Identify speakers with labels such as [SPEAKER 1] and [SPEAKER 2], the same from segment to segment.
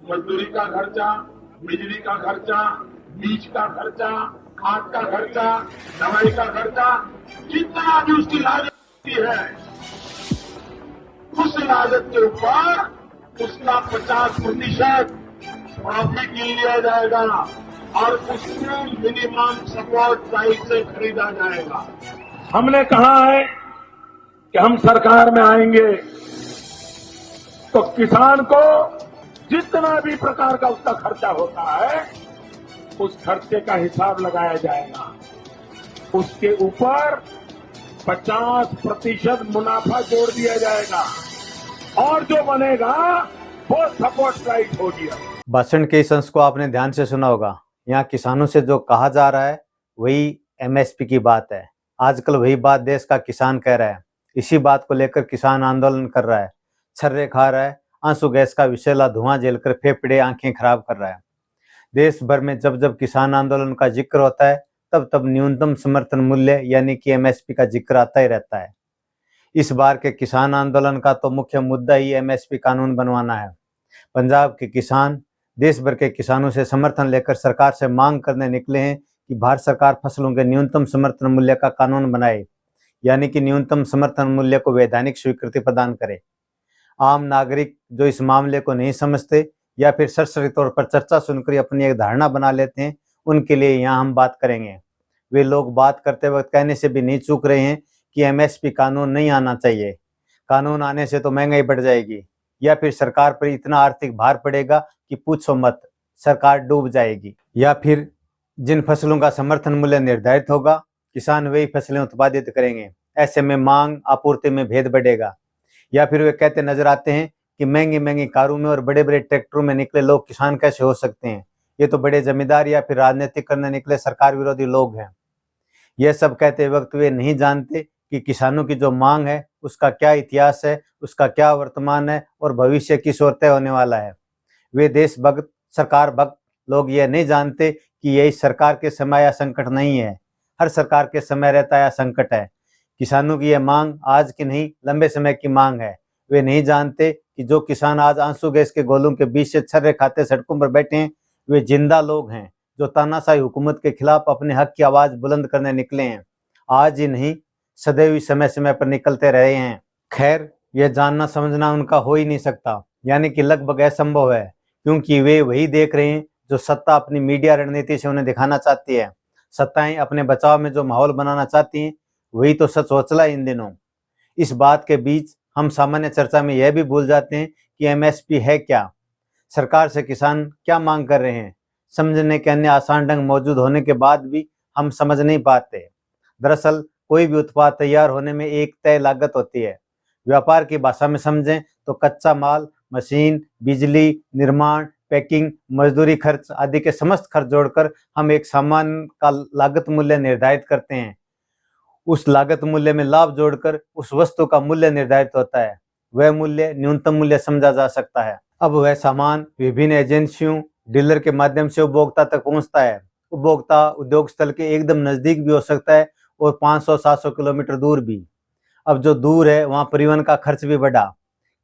[SPEAKER 1] मजदूरी का खर्चा, बिजली का खर्चा, बीज का खर्चा, खाद का खर्चा, दवाई का खर्चा, जितना भी उसकी लागत होती है, उस लागत के ऊपर उसका 50% प्रॉफिट लिया जाएगा और उसको मिनिमम सपोर्ट प्राइस से खरीदा जाएगा। हमने कहा है कि हम सरकार में आएंगे तो किसान को जितना भी प्रकार का उसका खर्चा होता है, उस खर्चे का हिसाब लगाया जाएगा। उसके ऊपर 50% मुनाफा जोड़ दिया जाएगा और जो बनेगा वो सपोर्ट प्राइस होगी।
[SPEAKER 2] भाषण के इस अंश को आपने ध्यान से सुना होगा। यहाँ किसानों से जो कहा जा रहा है वही एमएसपी की बात है। आजकल वही बात देश का किसान कह रहा है। इसी बात को लेकर किसान आंदोलन कर रहा है, छर्रे खा रहा है, आंसू गैस का विषैला धुआं झेलकर फेफड़े आंखें खराब कर रहा है। देश भर में जब जब किसान आंदोलन का जिक्र होता है तब तब न्यूनतम समर्थन मूल्य यानी कि एमएसपी का जिक्र आता ही रहता है। इस बार के किसान आंदोलन का तो मुख्य मुद्दा ही एमएसपी कानून बनवाना है। पंजाब के किसान देश भर के किसानों से समर्थन लेकर सरकार से मांग करने निकले हैं कि भारत सरकार फसलों के न्यूनतम समर्थन मूल्य का कानून बनाए, यानी कि न्यूनतम समर्थन मूल्य को वैधानिक स्वीकृति प्रदान करे। आम नागरिक जो इस मामले को नहीं समझते या फिर सरसरी तौर पर चर्चा सुनकर अपनी एक धारणा बना लेते हैं, उनके लिए यहाँ हम बात करेंगे। वे लोग बात करते वक्त कहने से भी नहीं चूक रहे हैं कि एमएसपी कानून नहीं आना चाहिए, कानून आने से तो महंगाई बढ़ जाएगी या फिर सरकार पर इतना आर्थिक भार पड़ेगा कि पूछो मत, सरकार डूब जाएगी। या फिर जिन फसलों का समर्थन मूल्य निर्धारित होगा किसान वही फसलें उत्पादित करेंगे, ऐसे में मांग आपूर्ति में भेद बढ़ेगा। या फिर वे कहते नजर आते हैं कि महंगी महंगी कारों में और बड़े बड़े ट्रैक्टरों में निकले लोग किसान कैसे हो सकते हैं, ये तो बड़े जमींदार या फिर राजनीतिक करने निकले सरकार विरोधी लोग हैं। यह सब कहते वक्त वे नहीं जानते कि किसानों की जो मांग है उसका क्या इतिहास है, उसका क्या वर्तमान है और भविष्य किस ओर तय होने वाला है। वे देश भक्त सरकार भक्त लोग यह नहीं जानते कि यही सरकार के समय या संकट नहीं है, हर सरकार के समय रहता है संकट है। किसानों की यह मांग आज की नहीं लंबे समय की मांग है। वे नहीं जानते कि जो किसान आज आंसू गैस के गोलों के बीच से छर्रे खाते सड़कों पर बैठे हैं, वे जिंदा लोग हैं जो तानाशाही हुकूमत के खिलाफ अपने हक की आवाज बुलंद करने निकले हैं। आज ही नहीं सदैव ही समय समय पर निकलते रहे हैं। खैर, यह जानना समझना उनका हो ही नहीं सकता, यानी कि लगभग असंभव है, क्योंकि वे वही देख रहे हैं जो सत्ता अपनी मीडिया रणनीति से उन्हें दिखाना चाहती है। सत्ताएं अपने बचाव में जो माहौल बनाना चाहती हैं वही तो सच होचला इन दिनों। इस बात के बीच हम सामान्य चर्चा में यह भी भूल जाते हैं कि एमएसपी है क्या, सरकार से किसान क्या मांग कर रहे हैं। समझने के अन्य आसान ढंग मौजूद होने के बाद भी हम समझ नहीं पाते। दरअसल कोई भी उत्पाद तैयार होने में एक तय लागत होती है। व्यापार की भाषा में समझें तो कच्चा माल, मशीन, बिजली, निर्माण, पैकिंग, मजदूरी खर्च आदि के समस्त खर्च जोड़कर हम एक सामान का लागत मूल्य निर्धारित करते हैं। उस लागत मूल्य में लाभ जोड़कर उस वस्तु का मूल्य निर्धारित होता है। वह मूल्य न्यूनतम मूल्य समझा जा सकता है। अब वह सामान विभिन्न एजेंसियों, डीलर के माध्यम से उपभोक्ता तक पहुंचता है। उपभोक्ता उद्योग स्थल के एकदम नजदीक भी हो सकता है और 500-700 किलोमीटर दूर भी। अब जो दूर है वहां परिवहन का खर्च भी बढ़ा,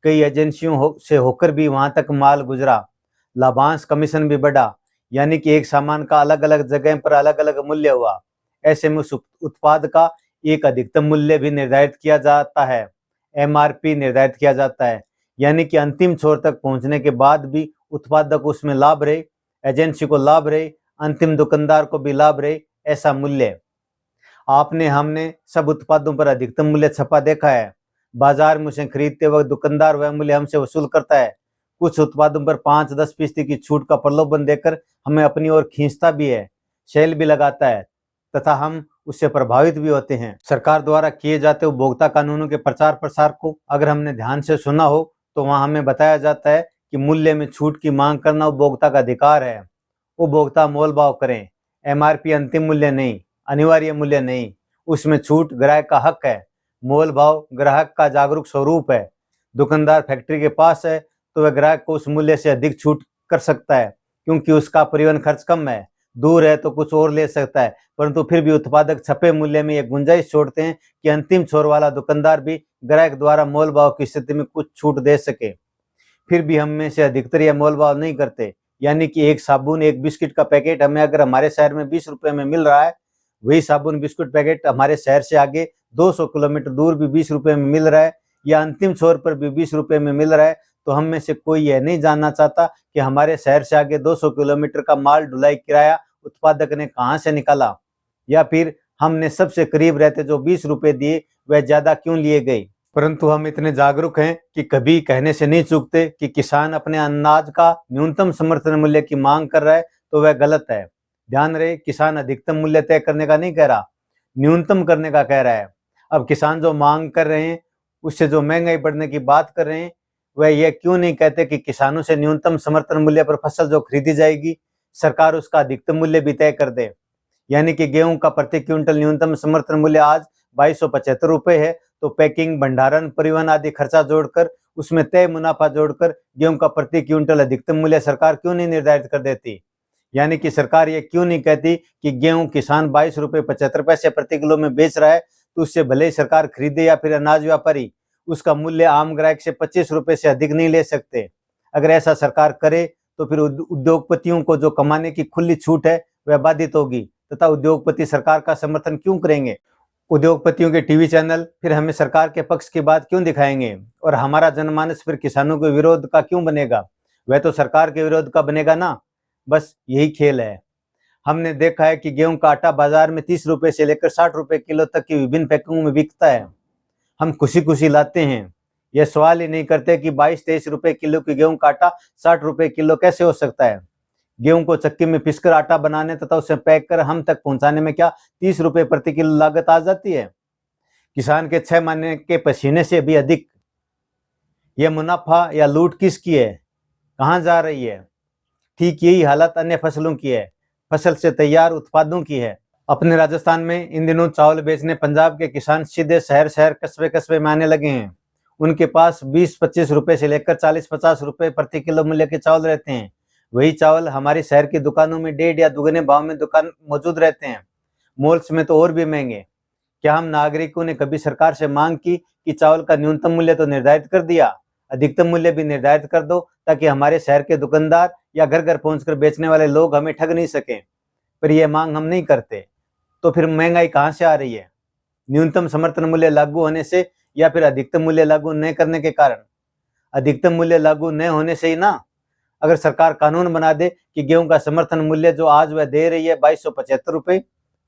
[SPEAKER 2] कई एजेंसियों से होकर भी वहां तक माल गुजरा, लाभांश कमीशन भी बढ़ा, यानी कि एक सामान का अलग अलग जगह पर अलग अलग मूल्य हुआ। ऐसे में उस उत्पाद का एक अधिकतम मूल्य भी निर्धारित किया जाता है, एमआरपी निर्धारित किया जाता है, यानी कि अंतिम छोर तक पहुंचने के बाद भी उत्पादक उसमें लाभ रहे, एजेंसी को लाभ रहे, अंतिम दुकानदार को भी लाभ रहे, ऐसा मूल्य। आपने हमने सब उत्पादों पर अधिकतम मूल्य छपा देखा है। बाजार में उसे खरीदते वक्त दुकानदार वह मूल्य हमसे वसूल करता है। कुछ उत्पादों पर 5-10% की छूट का प्रलोभन देकर हमें अपनी ओर खींचता भी है, सेल भी लगाता है तथा हम उससे प्रभावित भी होते हैं। सरकार द्वारा किए जाते उपभोक्ता कानूनों के प्रचार प्रसार को अगर हमने ध्यान से सुना हो तो वहां हमें बताया जाता है कि मूल्य में छूट की मांग करना उपभोक्ता का अधिकार है। उपभोक्ता मोल भाव करें, एमआरपी अंतिम मूल्य नहीं, अनिवार्य मूल्य नहीं, उसमें छूट ग्राहक का हक है। मोल भाव ग्राहक का जागरूक स्वरूप है। दुकानदार फैक्ट्री के पास है तो वह ग्राहक को उस मूल्य से अधिक छूट कर सकता है क्योंकि उसका परिवहन खर्च कम है। दूर है तो कुछ और ले सकता है, परंतु फिर भी उत्पादक छपे मूल्य में यह गुंजाइश छोड़ते हैं कि अंतिम छोर वाला दुकानदार भी ग्राहक द्वारा मोल भाव की स्थिति में कुछ छूट दे सके। फिर भी हम में से अधिकतर यह मोलभाव नहीं करते। यानी कि एक साबुन एक बिस्किट का पैकेट हमें अगर हमारे शहर में 20 रुपए में मिल रहा है, वही साबुन बिस्कुट पैकेट हमारे शहर से आगे 200 किलोमीटर दूर भी 20 रुपए में मिल रहा है, या अंतिम छोर पर भी 20 रुपए में मिल रहा है, तो हम में से कोई यह नहीं जानना चाहता कि हमारे शहर से आगे 200 किलोमीटर का माल ढुलाई किराया उत्पादक ने कहाँ से निकाला, या फिर हमने सबसे करीब रहते जो 20 रुपए दिए वह ज्यादा क्यों लिए गए। परंतु हम इतने जागरूक हैं कि कभी कहने से नहीं चूकते कि किसान अपने अनाज का न्यूनतम समर्थन मूल्य की मांग कर रहा है तो वह गलत है। ध्यान रहे, किसान अधिकतम मूल्य तय करने का नहीं कह रहा, न्यूनतम करने का कह रहा है। अब किसान जो मांग कर रहे हैं, उससे जो महंगाई बढ़ने की बात कर रहे हैं, वह यह क्यों नहीं कहते कि किसानों से न्यूनतम समर्थन मूल्य पर फसल जो खरीदी जाएगी सरकार उसका अधिकतम मूल्य भी तय कर दे। यानी कि गेहूं का प्रति क्विंटल न्यूनतम समर्थन मूल्य आज 2275 रुपए है, तो पैकिंग, भंडारण, परिवहन आदि खर्चा जोड़कर उसमें तय मुनाफा जोड़कर गेहूं का प्रति क्विंटल अधिकतम मूल्य सरकार क्यों नहीं निर्धारित कर देती। यानी कि सरकार ये क्यों नहीं कहती कि गेहूं किसान 22 रुपए 75 पैसे प्रति किलो में बेच रहा है, तो उससे भले ही सरकार खरीदे या फिर अनाज व्यापारी उसका मूल्य आम ग्राहक से 25 रुपए से अधिक नहीं ले सकते। अगर ऐसा सरकार करे तो फिर उद्योगपतियों को जो कमाने की खुली छूट है वह बाधित होगी, तथा उद्योगपति सरकार का समर्थन क्यों करेंगे। उद्योगपतियों के टीवी चैनल फिर हमें सरकार के पक्ष की बात क्यों दिखाएंगे, और हमारा जनमानस फिर किसानों के विरोध का क्यों बनेगा। वह तो सरकार के विरोध का बनेगा ना। बस यही खेल है। हमने देखा है कि गेहूं का आटा बाजार में 30 रुपए से लेकर 60 रुपए किलो तक की विभिन्न पैकिंगों में बिकता है। हम खुशी खुशी लाते हैं, यह सवाल ही नहीं करते कि 22-23 रुपए किलो की गेहूं का आटा 60 रुपए किलो कैसे हो सकता है। गेहूं को चक्की में पीसकर आटा बनाने तथा उसे पैक कर हम तक पहुंचाने में क्या 30 रुपए प्रति किलो लागत आ जाती है। किसान के 6 महीने के पसीने से भी अधिक। यह मुनाफा या लूट किसकी है, कहां जा रही है। ठीक यही हालत अन्य फसलों की है, फसल से तैयार उत्पादों की है। अपने राजस्थान में इन दिनों चावल बेचने पंजाब के किसान सीधे शहर शहर कस्बे कस्बे में आने लगे हैं। उनके पास 20-25 रुपए से लेकर 40-50 रुपए प्रति किलो मूल्य के चावल रहते हैं। वही चावल हमारी शहर की दुकानों में 1.5 या दुगने भाव में दुकान मौजूद रहते हैं। मॉल्स में तो और भी महंगे। क्या हम नागरिकों ने कभी सरकार से मांग की कि चावल का न्यूनतम मूल्य तो निर्धारित कर दिया, अधिकतम मूल्य भी निर्धारित कर दो, ताकि हमारे शहर के दुकानदार या घर घर पहुंचकर बेचने वाले लोग हमें ठग नहीं सकें। पर यह मांग हम नहीं करते, तो फिर महंगाई कहां से आ रही है। न्यूनतम समर्थन मूल्य लागू होने से या फिर अधिकतम मूल्य लागू न करने के कारण। अधिकतम मूल्य लागू न होने से ही ना। अगर सरकार कानून बना दे कि गेहूं का समर्थन मूल्य जो आज वह दे रही है 2275 रुपए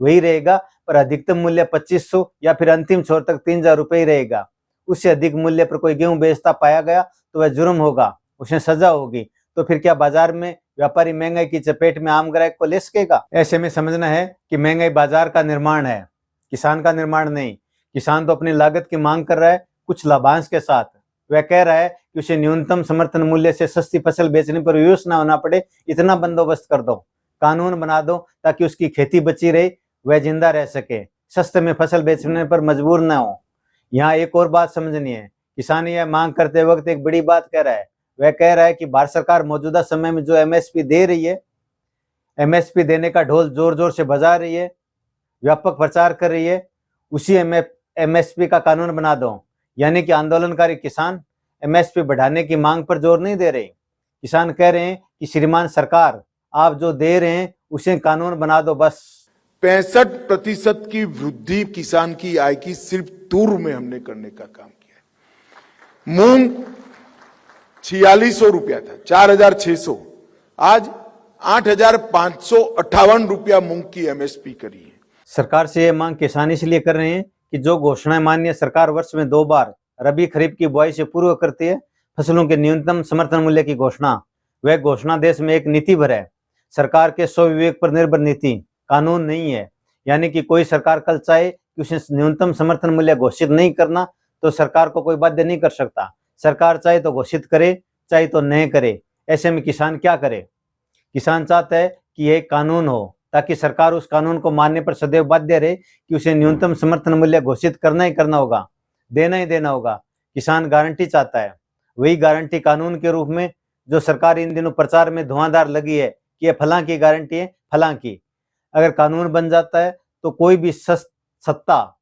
[SPEAKER 2] वही रहेगा, पर अधिकतम मूल्य 2500 या फिर अंतिम छोर तक 3000 रुपए ही रहेगा। उससे अधिक मूल्य पर कोई गेहूं बेचता पाया गया तो वह जुर्म होगा, उसे सजा होगी। तो फिर क्या बाजार में व्यापारी महंगाई की चपेट में आम ग्राहक को ले सकेगा। ऐसे में समझना है कि महंगाई बाजार का निर्माण है, किसान का निर्माण नहीं। किसान तो अपनी लागत की मांग कर रहा है कुछ लाभांश के साथ। वह कह रहा है कि उसे न्यूनतम समर्थन मूल्य से सस्ती फसल बेचने पर विवश न होना पड़े, इतना बंदोबस्त कर दो, कानून बना दो, ताकि उसकी खेती बची रहे, वह जिंदा रह सके, सस्ते में फसल बेचने पर मजबूर न हो। यहाँ एक और बात समझनी है, किसान यह मांग करते वक्त एक बड़ी बात कह रहा है। वह कह रहा है कि भारत सरकार मौजूदा समय में जो एमएसपी दे रही है, एमएसपी देने का ढोल जोर जोर से बजा रही है, व्यापक प्रचार कर रही है, उसी एमएसपी का कानून बना दो। यानी कि आंदोलनकारी किसान एमएसपी बढ़ाने की मांग पर जोर नहीं दे रहे। किसान कह रहे हैं कि श्रीमान सरकार, आप जो दे रहे हैं उसे कानून बना दो बस।
[SPEAKER 3] 65% की वृद्धि किसान की आय की सिर्फ तूर में हमने करने का काम किया। मूंग 4600 रुपया था, 4600, आज 8558 रुपया मूंग की एमएसपी करी है।
[SPEAKER 2] सरकार से यह मांग किसान इसलिए कर रहे हैं कि जो घोषणाएं माननीय सरकार वर्ष में 2 बार रबी खरीफ की बुआई से पूर्व करती है, फसलों के न्यूनतम समर्थन मूल्य की घोषणा, वह घोषणा देश में एक नीति भर है, सरकार के स्वविवेक पर निर्भर नीति, कानून नहीं है। यानी कि कोई सरकार कल चाहे कि उसे न्यूनतम समर्थन मूल्य घोषित नहीं करना, तो सरकार को कोई बाध्य नहीं कर सकता। सरकार चाहे तो घोषित करे, चाहे तो नहीं करे। ऐसे में किसान क्या करे। किसान चाहता है कि यह कानून हो, ताकि सरकार उस कानून को मानने पर सदैव बाध्य रहे कि उसे न्यूनतम समर्थन मूल्य घोषित करना ही करना होगा, देना ही देना होगा। किसान गारंटी चाहता है, वही गारंटी कानून के रूप में जो सरकार इन दिनों प्रचार में धुआंधार लगी है कि यह फलां की गारंटी है, फलां की। अगर कानून बन जाता है तो कोई भी सत्ता,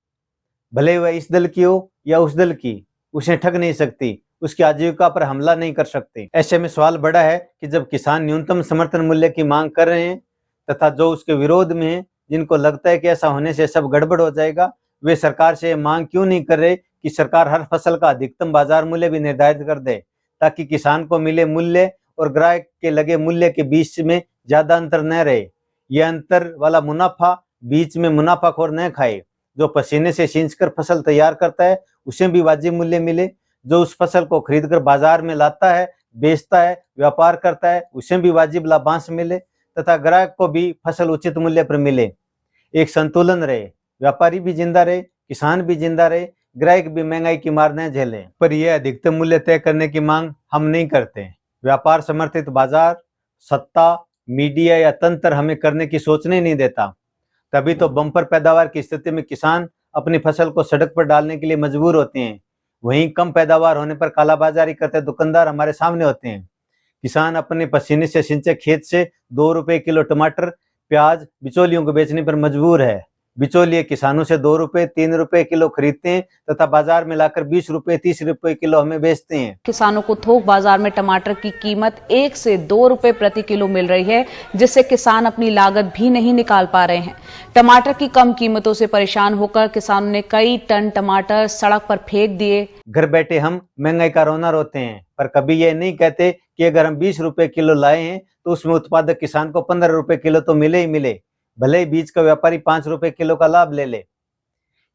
[SPEAKER 2] भले वह इस दल की हो या उस दल की, उसे ठग नहीं सकती। उसकी आजीविका पर हमला नहीं कर सकते। ऐसे में सवाल बड़ा है कि जब किसान न्यूनतम समर्थन मूल्य की मांग कर रहे हैं तथा जो उसके विरोध में है, जिनको लगता है कि ऐसा होने से सब गड़बड़ हो जाएगा, वे सरकार से मांग क्यों नहीं कर रहे कि सरकार हर फसल का अधिकतम बाजार मूल्य भी निर्धारित कर दे, ताकि किसान को मिले मूल्य और ग्राहक के लगे मूल्य के बीच में ज्यादा अंतर न रहे। यह अंतर वाला मुनाफा बीच में मुनाफाखोर न खाए। जो पसीने से सींचकर फसल तैयार करता है उसे भी वाजिब मूल्य मिले। जो उस फसल को खरीदकर बाजार में लाता है, बेचता है, व्यापार करता है, उसे भी वाजिब लाभांश मिले तथा ग्राहक को भी फसल उचित मूल्य पर मिले। एक संतुलन रहे, व्यापारी भी जिंदा रहे, किसान भी जिंदा रहे, ग्राहक भी महंगाई की मार न झेले। पर यह अधिकतम मूल्य तय करने की मांग हम नहीं करते। व्यापार समर्थित बाजार, सत्ता, मीडिया या तंत्र हमें करने की सोचने नहीं देता। तभी तो बम्पर पैदावार की स्थिति में किसान अपनी फसल को सड़क पर डालने के लिए मजबूर होते हैं। वहीं कम पैदावार होने पर कालाबाजारी करते दुकानदार हमारे सामने होते हैं। किसान अपने पसीने से सिंचे खेत से 2 रुपए किलो टमाटर, प्याज बिचौलियों को बेचने पर मजबूर है। बिचौलिए किसानों से 2 रुपए 3 रुपए किलो खरीदते हैं तथा बाजार में लाकर 20 रुपए 30 रुपए किलो हमें बेचते हैं।
[SPEAKER 4] किसानों को थोक बाजार में टमाटर की कीमत 1 से 2 रुपए प्रति किलो मिल रही है, जिससे किसान अपनी लागत भी नहीं निकाल पा रहे हैं। टमाटर की कम कीमतों से परेशान होकर किसानों ने कई टन टमाटर सड़क पर फेंक दिए।
[SPEAKER 2] घर बैठे हम महंगाई का रोना रोते हैं, पर कभी ये नहीं कहते कि अगर हम 20 रुपए किलो लाए हैं तो उसमें उत्पादक किसान को 15 रुपए किलो तो मिले ही मिले, भले ही बीज का व्यापारी 5 रुपए किलो का लाभ ले ले।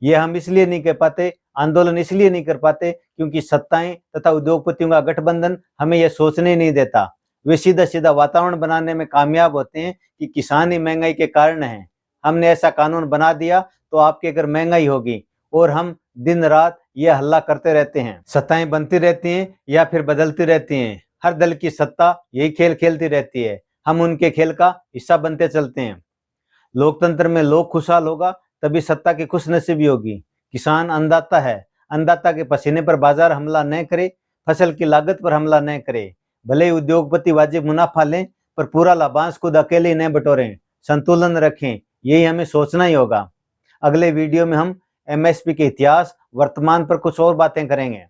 [SPEAKER 2] ये हम इसलिए नहीं कह पाते, आंदोलन इसलिए नहीं कर पाते क्योंकि सत्ताएं तथा उद्योगपतियों का गठबंधन हमें यह सोचने नहीं देता। वे सीधा सीधा वातावरण बनाने में कामयाब होते हैं कि किसान ही महंगाई के कारण है। हमने ऐसा कानून बना दिया तो आपके अगर महंगाई होगी, और हम दिन रात ये हल्ला करते रहते हैं। सत्ताएं बनती रहती हैं या फिर बदलती रहती हैं। हर दल की सत्ता यही खेल खेलती रहती है। हम उनके खेल का हिस्सा बनते चलते हैं। लोकतंत्र में लोग खुशहाल होगा तभी सत्ता की खुशनसीबी होगी। किसान अन्नदाता है, अन्नदाता के पसीने पर बाजार हमला न करे, फसल की लागत पर हमला न करे। भले ही उद्योगपति वाजिब मुनाफा लें, पर पूरा लाभांश खुद अकेले ही न बटोरें। संतुलन रखें, यही हमें सोचना ही होगा। अगले वीडियो में हम एमएसपी के इतिहास, वर्तमान पर कुछ और बातें करेंगे।